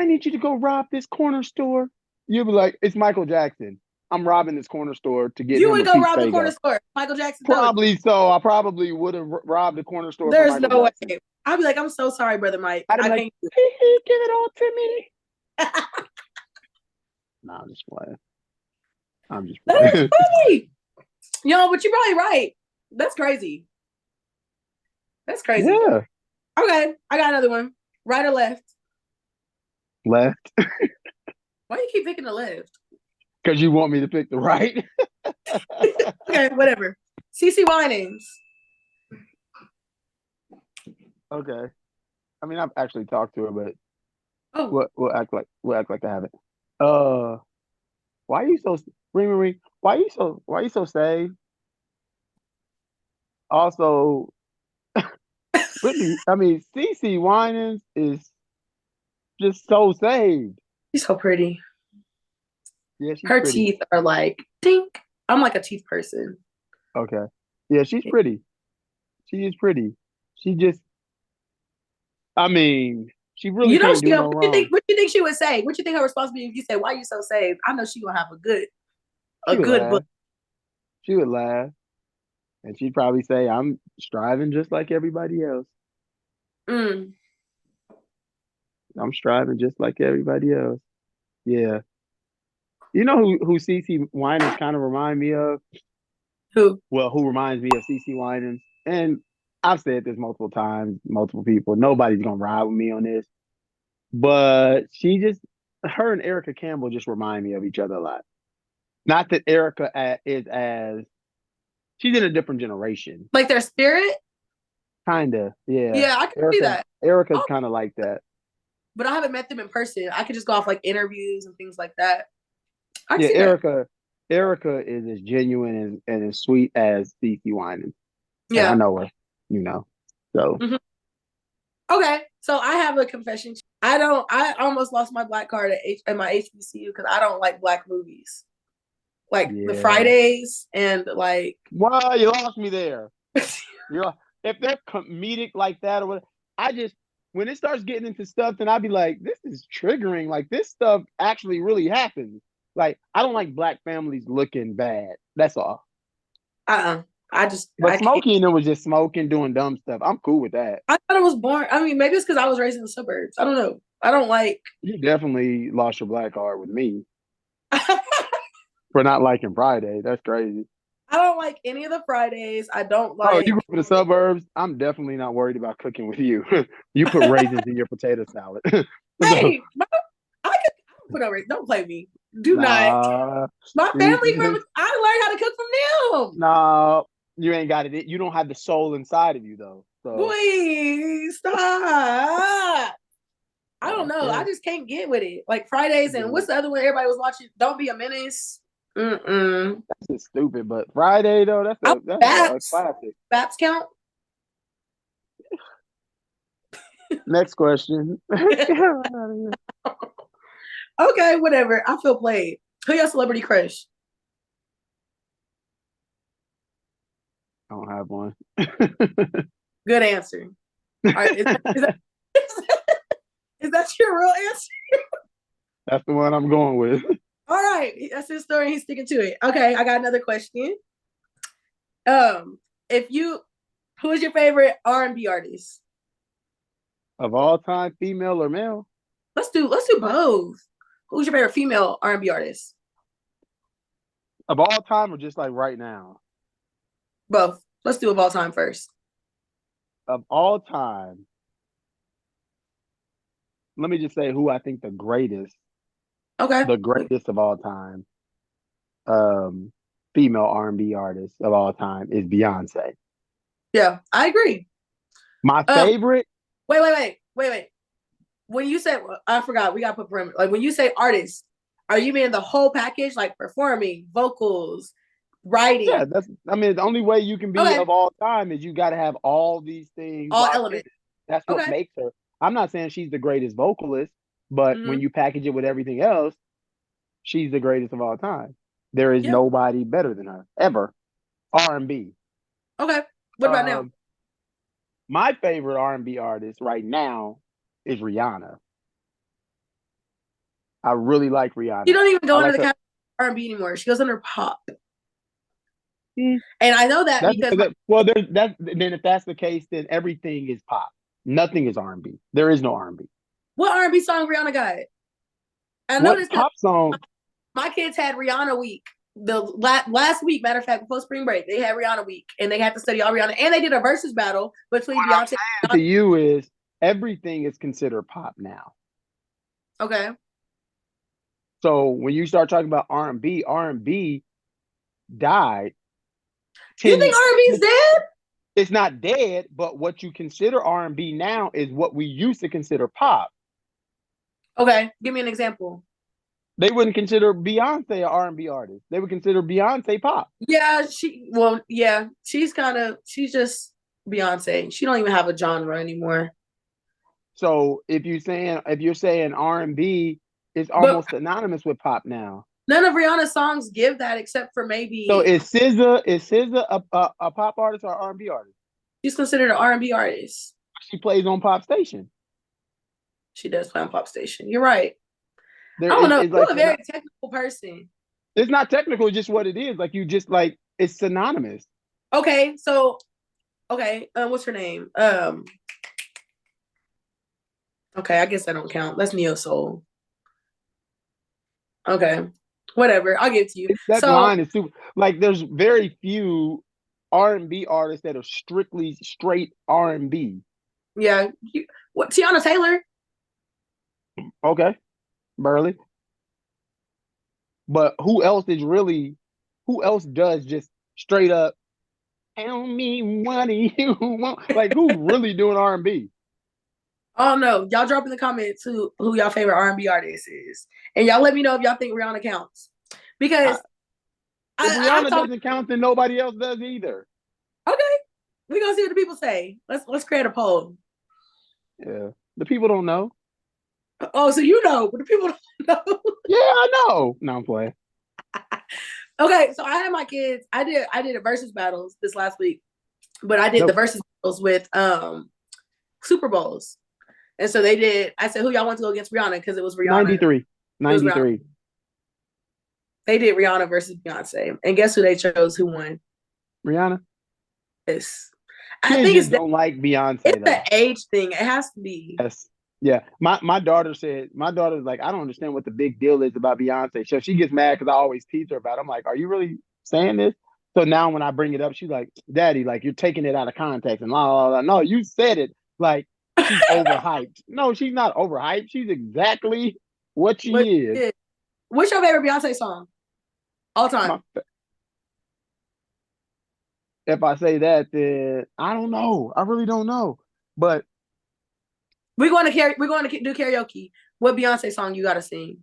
need you to go rob this corner store. You'd be like, it's Michael Jackson. I'm robbing this corner store to get You him would a go piece rob of the Fago. corner store. Michael Jackson told you. Probably so. I probably would have robbed the corner store for There's Michael no Jackson. way. I'd be like, I'm so sorry, brother Mike. I'd be I like, can't do give it all to me. No, I'm just playing. I'm just That playing. is funny. Yo, but you're probably right. That's crazy. That's crazy. Yeah. Okay, I got another one. Right or left? Left. Why do you keep picking the left? Because you want me to pick the right. Okay, whatever. CeCe Winans. Okay. I mean, I've actually talked to her, but Oh, we'll act like I haven't. Why are you so ring? Why are you so saved? Also, CeCe Winans is just so saved. she's so pretty. Yeah, she's Her pretty. teeth are like dink. I'm like a teeth person. Okay. Yeah, she's pretty. She is pretty. She just, I mean, she really You know can't she. do no wrong. What you think she would say? What you think her response would be if you say, "Why you so saved?" I know she gonna have She a would good laugh. book. She would laugh. And she'd probably say, I'm striving just like everybody else. Mm. I'm striving just like everybody else. Yeah. You know who CC Winans kind of remind me of? Who? Well, who reminds me of CC Winans? And I've said this multiple times, multiple people. Nobody's gonna ride with me on this. But her and Erica Campbell just remind me of each other a lot. Not that Erica is as she's in a different generation. Like their spirit? Kinda, yeah. Yeah, I can see that. Erica's Oh, kind of like that. but I haven't met them in person. I could just go off like interviews and things like that. I can Yeah, see that. Erica is as genuine and as sweet as CeCe Winans. And I Yeah. know her, you know. So Mhm. Okay, so I have a confession. I almost lost my black card at my HBCU because I don't like black movies. Like the yeah. Fridays and like. Why you lost me there? You're if they're comedic like that or what I just when it starts getting into stuff, then I'd be like, this is triggering. Like this stuff actually really happens. Like I don't like black families looking bad. That's all. But I can't. Smokey and them was just smoking, doing dumb stuff. I'm cool with that. I thought it was boring. I mean, maybe it's because I was raised in the suburbs. I don't know. I don't like. You definitely lost your black card with me for not liking Friday. That's crazy. I don't like any of the Fridays. I don't Oh, you like. grew up in the suburbs? I'm definitely not worried about cooking with you. You put raisins in your potato salad. So, Hey, I can put over. Don't play me. Do not. nah, My family members. I learned how to cook from them. nah, you ain't got it. You don't have the soul inside of you though. So Boy, stop. I don't know. I okay, just can't get with it. Like Fridays and yeah, what's the other one everybody was watching? Don't Be a Menace. Mm-mm. that's just stupid. But Friday though, Oh, that's a Baps. classic. Baps count. Next question. Okay, whatever. I feel played. Who your celebrity crush? I don't have one. Good answer. All right, is that your real answer? That's the one I'm going with. All right, that's his story. He's sticking to it. Okay, I got another question. If you, who is your favorite R&B artist? Of all time, female or male? Let's do both. Who's your favorite female R&B artist? Of all time or just like right now? Both. Let's do of all time first. Of all time, let me just say who I think the greatest Okay. of all time, female R&B artist of all time is Beyonce. Yeah, I agree. My favorite. Wait. When you say, I forgot, we got to put perimeter. Like when you say artist, are you meaning the whole package, like performing, vocals, Yeah, writing? I mean, the only way you can be Okay. of all time is you got to have all these things. All elements. That's what Okay. makes her. I'm not saying she's the greatest vocalist, but when you package it with everything else, she's the greatest of all time. There is nobody better than her ever. R&B. Okay. What about now? My favorite R&B artist right now is Rihanna. I really like Rihanna. She don't even go I under like the category of R&B anymore. She goes under pop. And I know that because then if that's the case, then everything is pop. Nothing is R&B. There is no R&B. what R&B song Rihanna got? I know What this pop song? my kids had Rihanna week. The last week, matter of fact, before spring break, they had Rihanna week, and they had to study all Rihanna, and they did a versus battle between Beyonce. To you is everything is considered pop now. Okay. So when you start talking about R&B died. You think R&B is dead? It's not dead, but what you consider R&B now is what we used to consider pop. Okay, give me an example. They wouldn't consider Beyonce an R&B artist. They would consider Beyonce pop. Yeah, she's just Beyonce. She don't even have a genre anymore. So if you're saying R&B is almost synonymous with pop now. None of Rihanna's songs give that except for maybe. So is SZA a pop artist or R&B artist? She's considered an R&B artist. She plays on Pop Station. She does play on Pop Station. You're right. There I don't know. is You're like a very technical person. it's not technical, it's just what it is. Like you just like it's synonymous. Okay, so what's her name? Okay, I guess that don't count. That's Neo Soul. Okay, whatever. I'll give it to you. That So line is super. Like there's very few R&B artists that are strictly straight R&B. yeah, what Tiana Taylor? Okay, Burley. But who else does just straight up tell me what do you want? Like who's really doing R&B? Oh no, y'all drop in the comments who y'all favorite R&B artist is, and y'all let me know if y'all think Rihanna counts. Because if Rihanna doesn't count, then nobody else does either. Okay, we're gonna see what the people say. Let's create a poll. Yeah, the people don't know. Oh, so you know, but the people don't know. Yeah, I know. No, I'm playing. Okay, so I had my kids. I did a versus battles this last week, but I did the versus battles with Super Bowls, and so they did. I said, "Who y'all want to go against Rihanna?" Because it was Rihanna. 93. They did Rihanna versus Beyonce, and guess who they chose? Who won? Rihanna. Yes. I think don't like Beyonce. It's the age thing. It has to be. Yes. Yeah. My daughter's like, I don't understand what the big deal is about Beyonce. So she gets mad because I always tease her about it. I'm like, are you really saying this? So now when I bring it up, she's like, Daddy, like you're taking it out of context and blah, blah, blah. No, you said it like she's overhyped. No, she's not overhyped. She's exactly what she is. What's your favorite Beyonce song? All time. If I say that, then I don't know. I really don't know. But we're going to do karaoke. What Beyonce song you got to sing?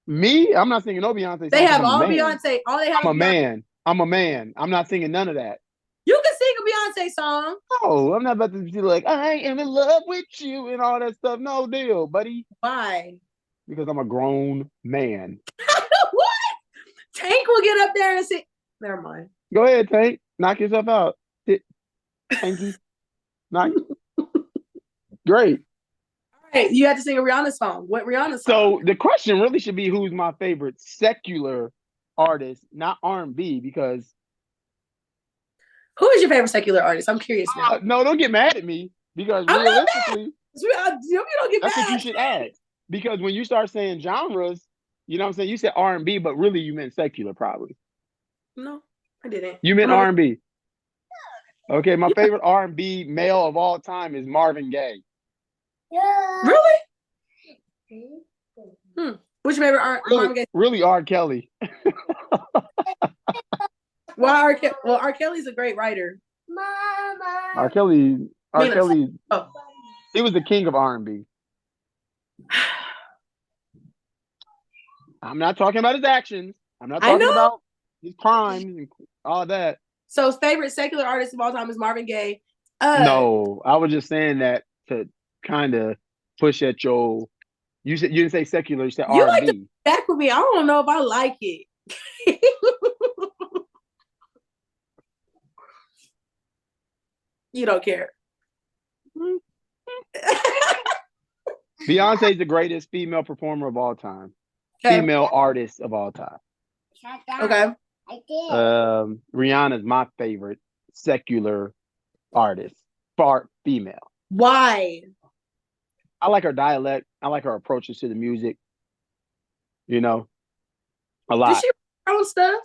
Me? I'm not singing no Beyonce song. They have all Beyonce. All they have. I'm a man. I'm not singing none of that. You can sing a Beyonce song. No, I'm not about to be like, I am in love with you and all that stuff. No deal, buddy. Why? Because I'm a grown man. What? Tank will get up there and sing. Never mind. Go ahead, Tank. Knock yourself out. Tanky. Knock. Great. All right, you had to sing a Rihanna song. What Rihanna song? So the question really should be who's my favorite secular artist, not R&B, because who is your favorite secular artist? I'm curious now. No, don't get mad at me because realistically, you don't get that's mad. what you should ask. Because when you start saying genres, you know what I'm saying? You said R&B, but really you meant secular probably. No, I didn't. You meant R&B. Okay, my favorite R&B male of all time is Marvin Gaye. Yeah. Really? What's your favorite Marvin Gaye? Really R. Kelly. Well, R. Kelly's a great writer. Mama. R. Kelly, he was the king of R&B. I'm not talking about his actions. I'm not talking about his crimes and all that. So, favorite secular artist of all time is Marvin Gaye. No, I was just saying that to kind of push at your. You didn't say secular. You said R&B. You like to back with me. I don't know if I like it. You don't care. Beyonce is the greatest female performer of all time. Okay. Female artist of all time. Okay. Rihanna's my favorite secular artist. Female. Why? I like her dialect. I like her approaches to the music. You know, a lot. Does she write her own stuff?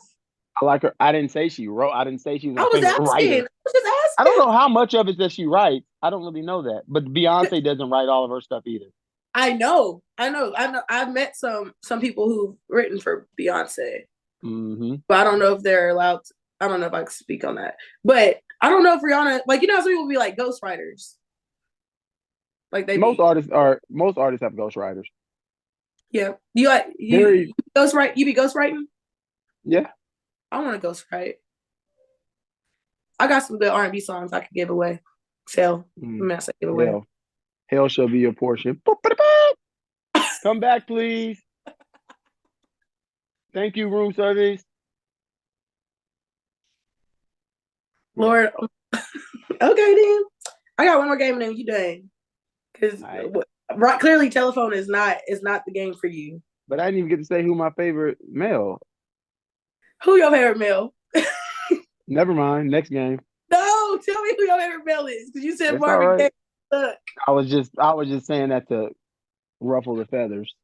I like her. I didn't say she wrote. I didn't say she was a favorite writer. I was just asking. I don't know how much of it that she writes. I don't really know that. But Beyonce doesn't write all of her stuff either. I know. I've met some people who've written for Beyonce. Mm-hmm. But I don't know if they're allowed to, I don't know if I can speak on that. But I don't know if Rihanna, like, you know, some people be like ghostwriters. Like most artists have ghostwriters. Yeah. You ghostwrite? You be ghostwriting? Yeah. I want to ghostwrite. I got some good R&B songs I could give away. Sell. Give away. Hell shall be your portion. Come back, please. Thank you, room service. Lord. Okay, then. I got one more game and then you done. Because right. clearly telephone is not the game for you. But I didn't even get to say who my favorite male. Who your favorite male? Never mind. Next game. No, tell me who your favorite male is. Because you said It's all Marvin Gaye. right. Look. I was just saying that to ruffle the feathers.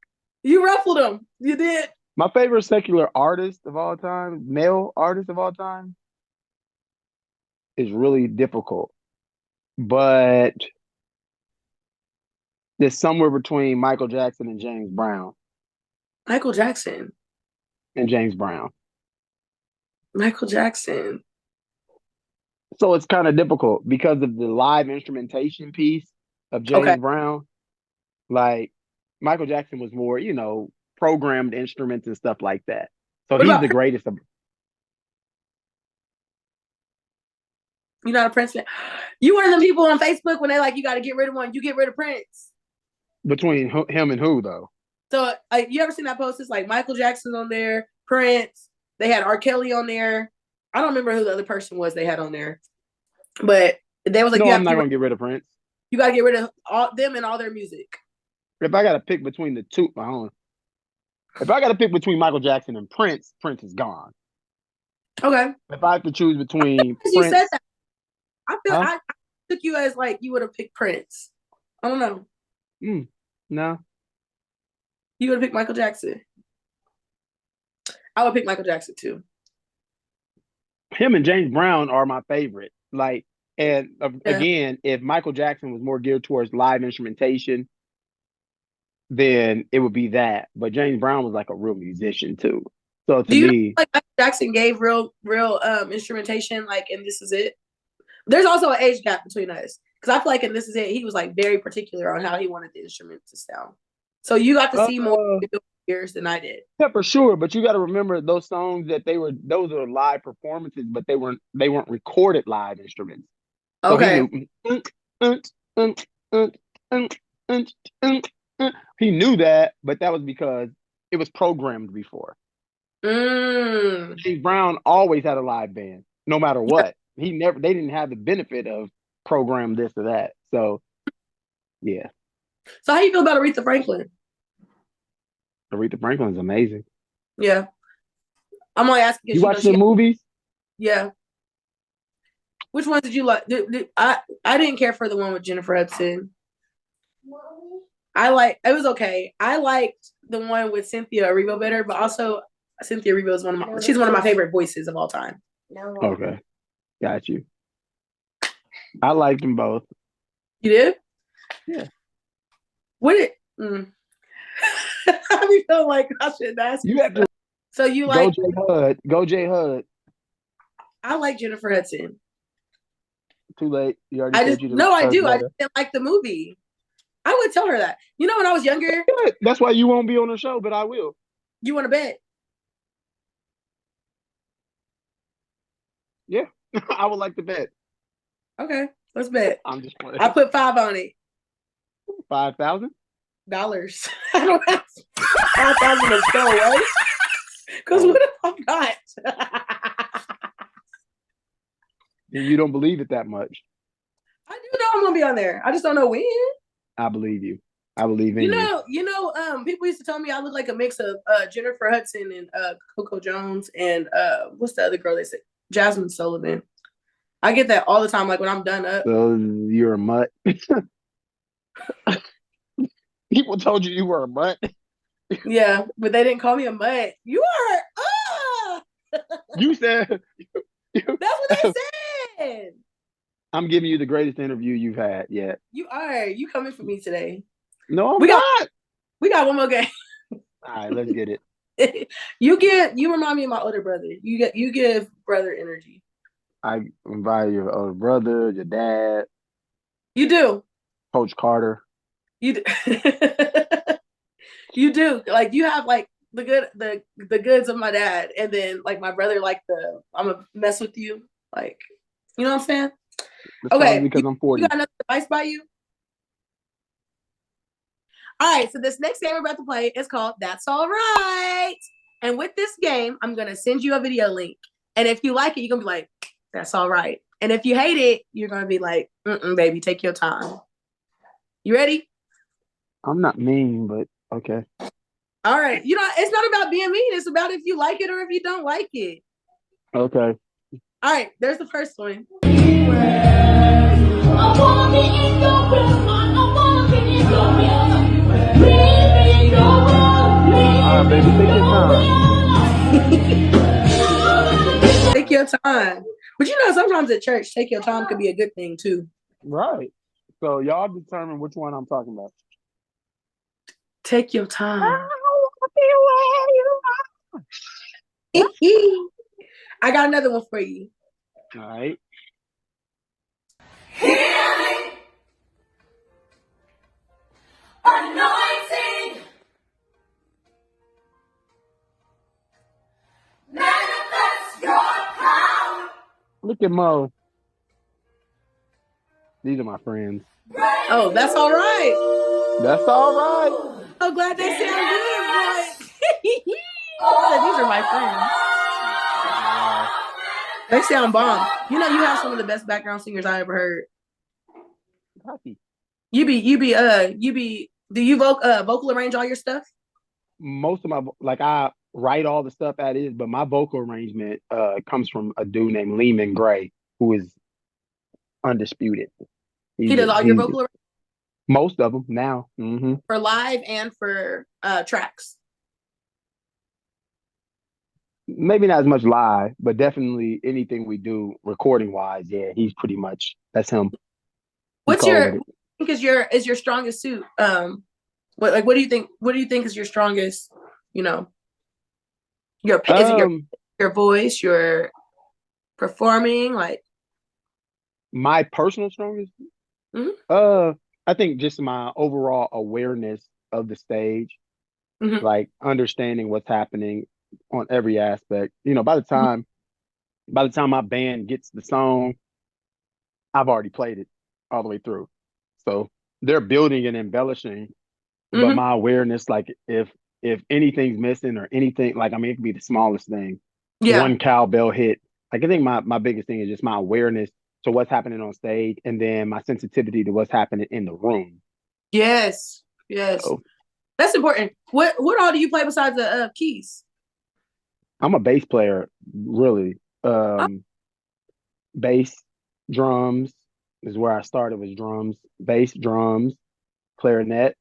You ruffled them. You did. My favorite secular artist of all time, male artist of all time, is really difficult. But it's somewhere between Michael Jackson and James Brown. Michael Jackson. And James Brown. Michael Jackson. So it's kind of difficult because of the live instrumentation piece of James Brown. Like Michael Jackson was more, programmed instruments and stuff like that. So he's the greatest of. You're not a Prince fan. You one of them people on Facebook when they like, you got to get rid of one. You get rid of Prince. Between him and who though? So you ever seen that post? It's like Michael Jackson on there, Prince. They had R. Kelly on there. I don't remember who the other person was they had on there. But they was like, no, I'm not going to get rid of Prince. You got to get rid of all them and all their music. If I got to pick between the two, if I got to pick between Michael Jackson and Prince, Prince is gone. Okay. If I have to choose between Prince, you said that. I feel I took you as like you would have picked Prince. I don't know. No. You would have picked Michael Jackson. I would pick Michael Jackson too. Him and James Brown are my favorite. Like, and again, if Michael Jackson was more geared towards live instrumentation, then it would be that. But James Brown was like a real musician too. So to me, like Michael Jackson gave real instrumentation, like, and This Is It. There's also an age gap between us because I feel like in This Is It, he was like very particular on how he wanted the instrument to sound. So you got to see more years than I did. Yeah, for sure. But you got to remember those songs that those are live performances, but they weren't recorded live instruments. So okay. He knew that, but that was because it was programmed before. James Brown always had a live band, no matter what. They didn't have the benefit of program this or that. So, yeah. So how you feel about Aretha Franklin? Aretha Franklin's amazing. Yeah. I'm only asking. You watch the movies? Yeah. Which ones did you like? I didn't care for the one with Jennifer Hudson. It was okay. I liked the one with Cynthia Erivo better, but also Cynthia Erivo is she's one of my favorite voices of all time. Okay. Got you. I liked them both. You did? Yeah. I be feeling like I should ask you. Have to. So you like Go J Hud. I like Jennifer Hudson. Too late. You already I do. I just didn't like the movie. I would tell her that. You know, when I was younger. That's why you won't be on the show, but I will. You want to bet? Yeah, I would like to bet. Okay, let's bet. I'm just playing. I put $5 on it. $5,000? I don't have $5,000 to go, right? Because what if I'm not? You don't believe it that much. I do know I'm gonna be on there. I just don't know when. I believe you. I believe in you. People used to tell me I look like a mix of Jennifer Hudson and Coco Jones and what's the other girl they said? Jasmine Sullivan. I get that all the time, like when I'm done up. So you're a mutt. People told you were a mutt. Yeah, but they didn't call me a mutt. You are. You said. That's what they said. I'm giving you the greatest interview you've had yet. You are. You coming for me today? No, I'm not. We got one more game. All right, let's get it. You remind me of my older brother. You give brother energy. I invite your older brother, your dad. You do. Coach Carter. You do. You do. Like you have like the goods of my dad, and then like my brother, like I'm gonna mess with you. Like, you know what I'm saying? That's okay. Because I'm 40. You got another advice by you? All right, so this next game we're about to play is called That's All Right. And with this game, I'm going to send you a video link. And if you like it, you're going to be like, that's all right. And if you hate it, you're gonna be like, baby, take your time. You ready? I'm not mean, but okay. All right. It's not about being mean. It's about if you like it or if you don't like it. Okay. All right. There's the first one. All right, baby, take your time. Take your time. But sometimes at church, take your time could be a good thing too. Right. So y'all determine which one I'm talking about. Take your time. I got another one for you. All right. Healing, anointing, manifest your power. Look at Mo. These are my friends. Oh, that's all right. That's all right. So glad they sound good, boy. These are my friends. They sound bomb. You have some of the best background singers I ever heard. Happy. Do you vocal arrange all your stuff? Most of I write all the stuff that is, but my vocal arrangement comes from a dude named Lehman Gray, who is undisputed. He does all your vocal arrangements? Most of them now. Mm-hmm. For live and for tracks? Maybe not as much live, but definitely anything we do recording wise, yeah, that's him. What do you think is your strongest suit? What do you think is your strongest, is it your voice, your performing, like my personal strongest? Mm-hmm. I think just my overall awareness of the stage, mm-hmm. like understanding what's happening on every aspect. By the time my band gets the song, I've already played it all the way through. So they're building and embellishing, but mm-hmm. my awareness, like if anything's missing or anything, like, I mean, it could be the smallest thing. Yeah. One cowbell hit. Like, I think my biggest thing is just my awareness to what's happening on stage, and then my sensitivity to what's happening in the room. Yes. So, that's important. What all do you play besides the keys? I'm a bass player, really. Bass, drums is where I started, was drums, bass, drums, clarinet,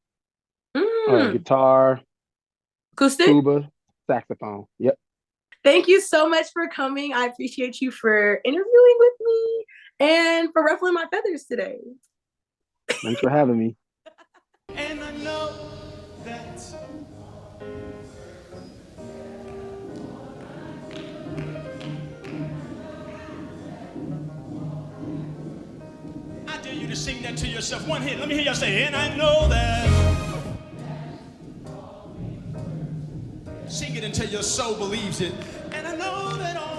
guitar, acoustic, tuba, saxophone. Yep. Thank you so much for coming. I appreciate you for interviewing with me and for ruffling my feathers today. Thanks for having me. And I know that I dare you to sing that to yourself. One hit. Let me hear y'all say, and I know that. Sing it until your soul believes it. And I know that all